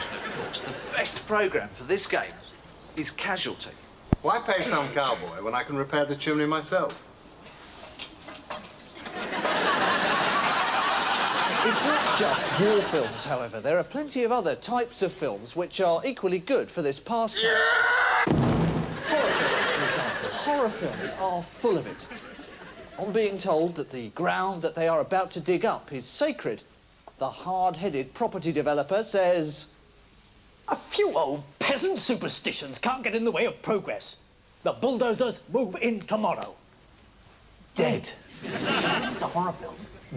television, of course, the best programme for this game is Casualty. Why pay some cowboy when I can repair the chimney myself? It's not just war films, however. There are plenty of other types of films which are equally good for this pastime. Horror films, for example. Horror films are full of it. On being told that the ground that they are about to dig up is sacred, the hard-headed property developer says... A few old peasant superstitions can't get in the way of progress. The bulldozers move in tomorrow. Dead. It's a horror film.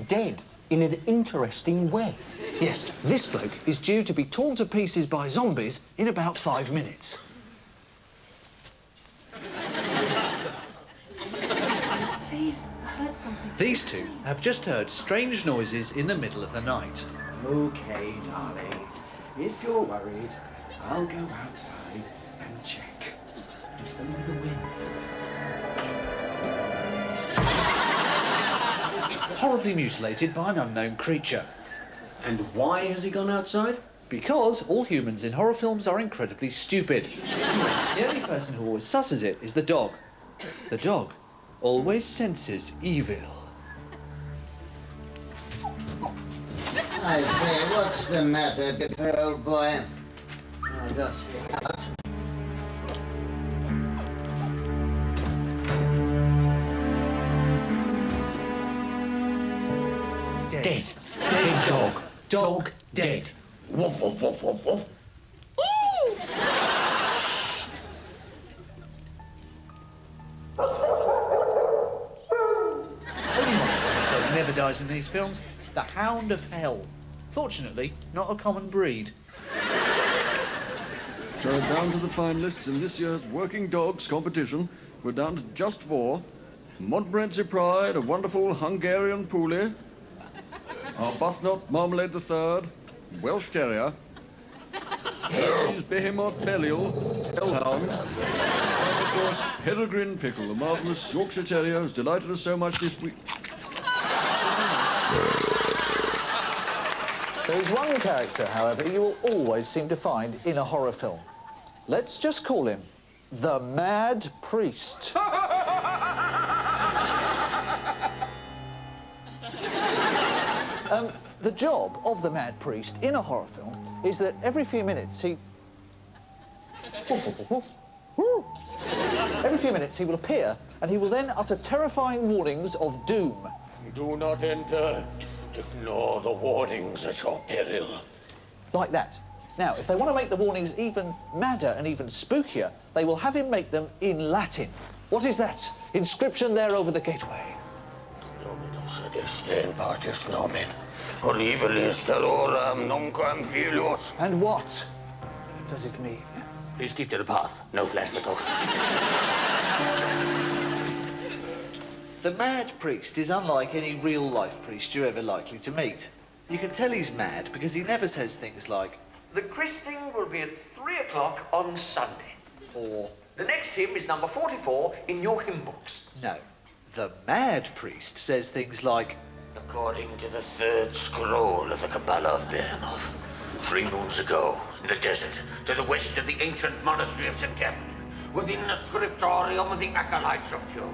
Dead in an interesting way. Yes, this bloke is due to be torn to pieces by zombies in about 5 minutes. Please, I heard something. These two have just heard strange noises in the middle of the night. OK, darling. If you're worried, I'll go outside and check. It's only the wind. Horribly mutilated by an unknown creature. And why has he gone outside? Because all humans in horror films are incredibly stupid. The only person who always susses it is the dog. The dog always senses evil. I say, what's the matter, Dipper, old boy? Oh, just out. Dead. Dead dog. Dog dead. Woof, woof, woof, woof, woof. Only one dog never dies in these films. The Hound of Hell. Fortunately, not a common breed. So down to the finalists in this year's Working Dogs competition. We're down to just 4. Montmorency Pride, a wonderful Hungarian Poolie. Arbuthnot Marmalade III, Welsh Terrier. Hermes Behemoth Belial, Hellhound. And of course, Peregrine Pickle, the marvellous Yorkshire Terrier who's delighted us so much this week. There is one character, however, you will always seem to find in a horror film. Let's just call him the Mad Priest. The job of the Mad Priest in a horror film is that every few minutes he... Every few minutes he will appear and he will then utter terrifying warnings of doom. Do not enter. Ignore the warnings at your peril. Like that. Now, if they want to make the warnings even madder and even spookier, they will have him make them in Latin. What is that inscription there over the gateway? Dominus ad est in partis nomen, horribilis terroram nunquam filius. And what does it mean? Please keep to the path. No flash talk. The Mad Priest is unlike any real-life priest you're ever likely to meet. You can tell he's mad because he never says things like, "The christening will be at 3 o'clock on Sunday." or, "The next hymn is number 44 in your hymn books." no. The Mad Priest says things like, According to the 3rd scroll of the Kabbalah of Behemoth, 3 moons ago, in the desert, to the west of the ancient monastery of St. Catherine, within the scriptorium of the acolytes of Job,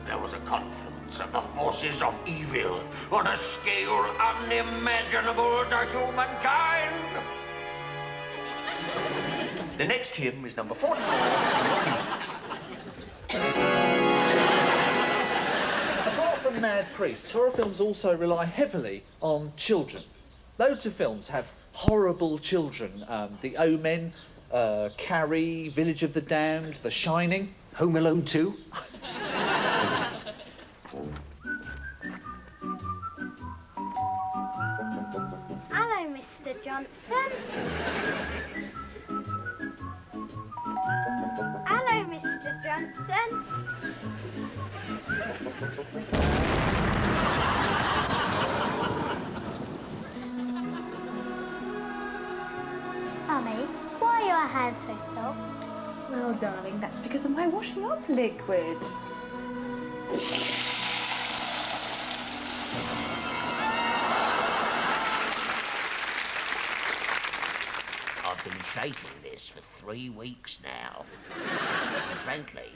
there was a confluence of the forces of evil on a scale unimaginable to humankind. The next hymn is number 44 in your hymn books. apart from Mad Priests, horror films also rely heavily on children. Loads of films have horrible children. The Omen, Carrie, Village of the Damned, The Shining. Home Alone 2? Hello, Mr. Johnson. Hello, Mr. Johnson. Mummy, why are your hands so soft? Well, darling, that's because of my washing up liquid. I've been taking this for 3 weeks now. And frankly,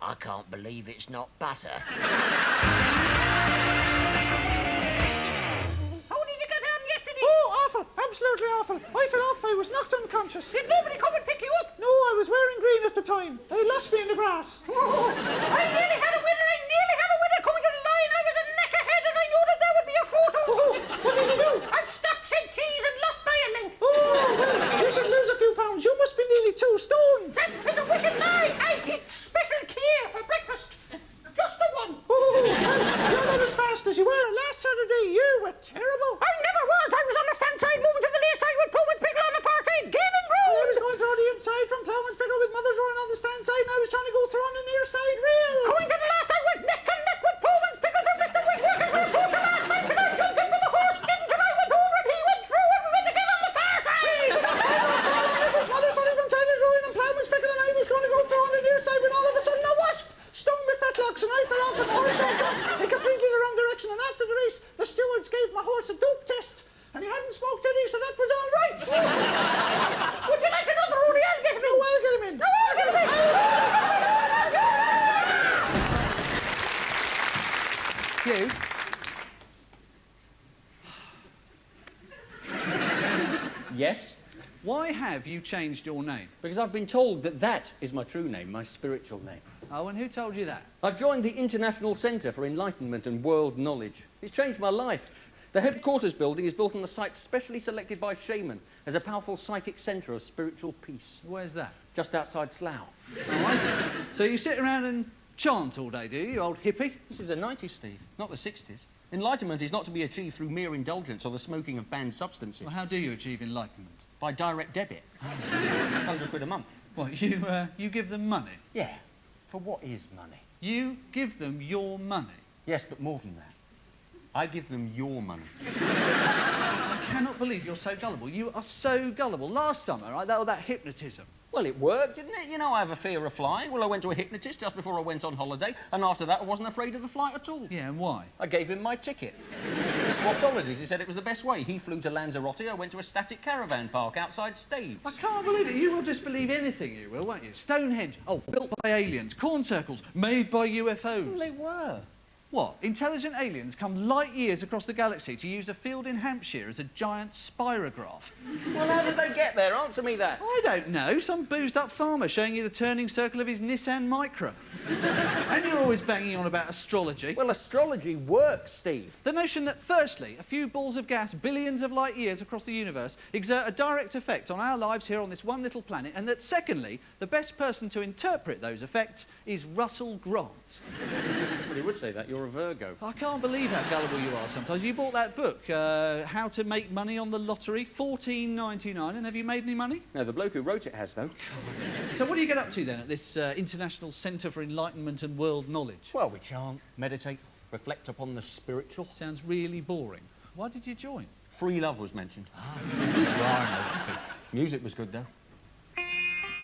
I can't believe it's not butter. How did you get on yesterday? Oh, awful. Absolutely awful. I fell off. I was knocked unconscious. Did nobody come and pick you up? No, I was wearing green at the time. They lost me in the grass. Oh, I nearly had a winner. Coming to the line. I was a neck ahead and I knew that there would be a photo. Oh, what did you do? I stuck St. Keys and lost by a length. Oh, well, you should lose a few pounds. You must be nearly 2 stone. That is a wicked lie. I eat special care for breakfast. Just the one. Oh, well, you're not as fast as you were last Saturday. You were terrible. I never was. I was on the stand side moving to the near side with Pullman's Pickle on the far side, gaining ground. I was going through the inside from Plowman's Pickle with Mother's Roaring on the stand side, and I was trying to go through on the near side rail. Going to the last I was neck and neck with Pullman's Pickle from Mr. Whitworth as we approached the last fence, and I jumped into the horse, didn't, and I went over and he went through and we went again on the far side. It was Mother's Roaring from Tyler's Roaring and Plowman's Pickle, and I was going to go through on the near side when all of a sudden a wasp stung me fetlocks and I fell off and the horse jumped up in completely the wrong direction, and after the race the stewards gave my horse a dope test and he hadn't smoked any, so that was all right. Would you like another Rudy? I'll get him in. Oh, I'll get him in. No, I'll get him in. Hugh? Yes? Why have you changed your name? Because I've been told that that is my true name, my spiritual name. Oh, and who told you that? I've joined the International Centre for Enlightenment and World Knowledge. It's changed my life. The headquarters building is built on a site specially selected by shaman as a powerful psychic centre of spiritual peace. Where's that? Just outside Slough. Oh, I see. So you sit around and chant all day, do you old hippie? This is the 90s, Steve, not the 60s. Enlightenment is not to be achieved through mere indulgence or the smoking of banned substances. Well, how do you achieve enlightenment? By direct debit. 100 quid a month. What, you give them money? Yeah. For what is money? You give them your money? Yes, but more than that. I give them your money. I cannot believe you're so gullible. You are so gullible. Last summer, right, that hypnotism. Well, it worked, didn't it? You know I have a fear of flying. Well, I went to a hypnotist just before I went on holiday, and after that I wasn't afraid of the flight at all. Yeah, and why? I gave him my ticket. He swapped holidays. He said it was the best way. He flew to Lanzarote. I went to a static caravan park outside Staves. I can't believe it. You will disbelieve anything, you will, won't you? Stonehenge. Oh, built by aliens. Corn circles. Made by UFOs. Well, they were. What? Intelligent aliens come light years across the galaxy to use a field in Hampshire as a giant spirograph. Well, how did they get there? Answer me that. I don't know. Some boozed-up farmer showing you the turning circle of his Nissan Micra. And you're always banging on about astrology. Well, astrology works, Steve. The notion that, firstly, a few balls of gas billions of light years across the universe exert a direct effect on our lives here on this one little planet, and that, secondly, the best person to interpret those effects is Russell Grant. Well, you would say that. You're a Virgo. I can't believe how gullible you are sometimes. You bought that book, How to Make Money on the Lottery, $14.99, and have you made any money? No, the bloke who wrote it has, though. So what do you get up to, then, at this International Centre for Enlightenment and World Knowledge? Well, we chant, meditate, reflect upon the spiritual. Sounds really boring. Why did you join? Free love was mentioned. Ah, you are an old hippie. Music was good, though.